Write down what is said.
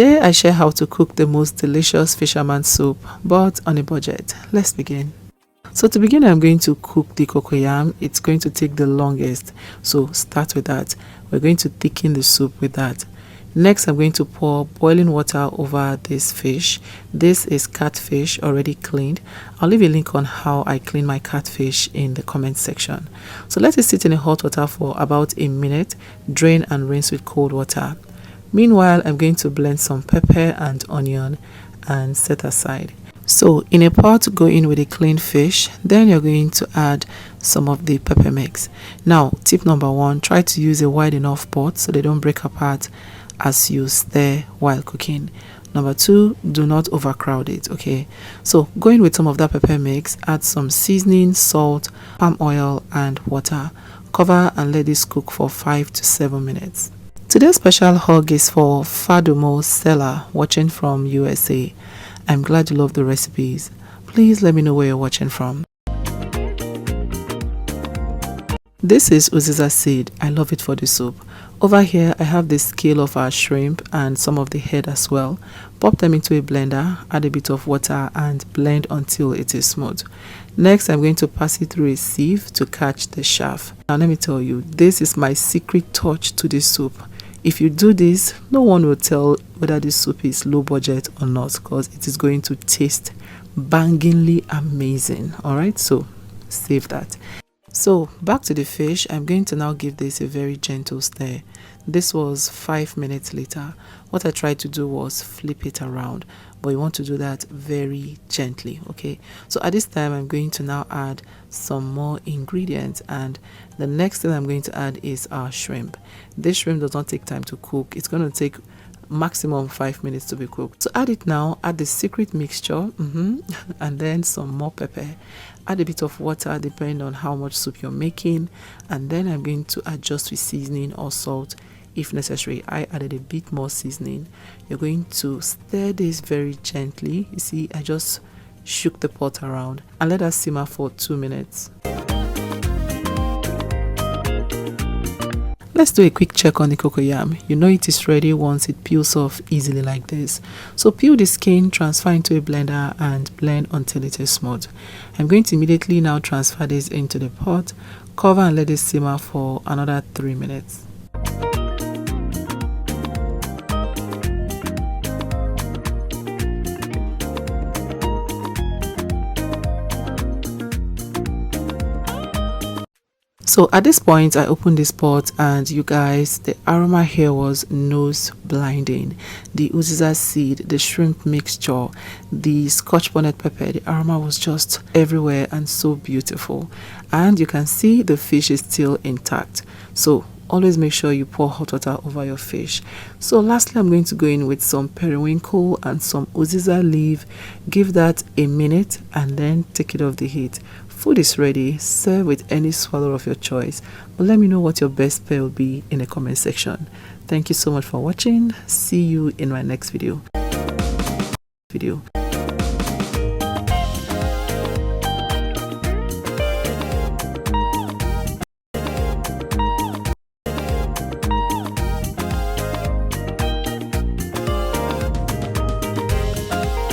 Today I share how to cook the most delicious fisherman soup, but on a budget. Let's begin. So to begin, I'm going to cook the cocoyam. It's going to take the longest, so start with that. We're going to thicken the soup with that. Next, I'm going to pour boiling water over this fish. This is catfish, already cleaned. I'll leave a link on how I clean my catfish in the comment section. So let it sit in a hot water for about a minute. Drain and rinse with cold water. Meanwhile, I'm going to blend some pepper and onion and set aside. So in a pot, go in with a clean fish. Then you're going to add some of the pepper mix. Now, tip number 1, try to use a wide enough pot so they don't break apart as you stir while cooking. Number 2, do not overcrowd it, okay? So go in with some of that pepper mix, add some seasoning, salt, palm oil and water. Cover and let this cook for 5 to 7 minutes. Today's special hug is for Fadumo Stella watching from USA. I'm glad you love the recipes. Please let me know where you're watching from. This is uziza seed. I love it for the soup. Over here I have the scale of our shrimp and some of the head as well. Pop them into a blender, add a bit of water and blend until it is smooth. Next, I'm going to pass it through a sieve to catch the chaff. Now let me tell you, this is my secret touch to this soup. If you do this, no one will tell whether this soup is low budget or not, because it is going to taste bangingly amazing. Alright, so save that. So back to the fish. I'm going to now give this a very gentle stir. This was 5 minutes later. What I tried to do was flip it around, but you want to do that very gently, okay? So at this time, I'm going to now add some more ingredients, and the next thing I'm going to add is our shrimp. This shrimp does not take time to cook. It's going to take maximum 5 minutes to be cooked. So add it now, add the secret mixture, and then some more pepper. Add a bit of water depending on how much soup you're making, and then I'm going to adjust with seasoning or salt if necessary. I added a bit more seasoning. You're going to stir this very gently. You see, I just shook the pot around and let that simmer for 2 minutes. Let's do a quick check on the cocoyam. You know it is ready once it peels off easily like this. So peel the skin, transfer into a blender and blend until it is smooth. I'm going to immediately now transfer this into the pot, cover and let it simmer for another 3 minutes. So at this point, I opened this pot and you guys, the aroma here was nose blinding. The uziza seed, the shrimp mixture, the scotch bonnet pepper, the aroma was just everywhere and so beautiful. And you can see the fish is still intact. So always make sure you pour hot water over your fish. So lastly, I'm going to go in with some periwinkle and some uziza leaf. Give that a minute and then take it off the heat. Food is ready. Serve with any swallow of your choice. But let me know what your best pair will be in the comment section. Thank you so much for watching. See you in my next video.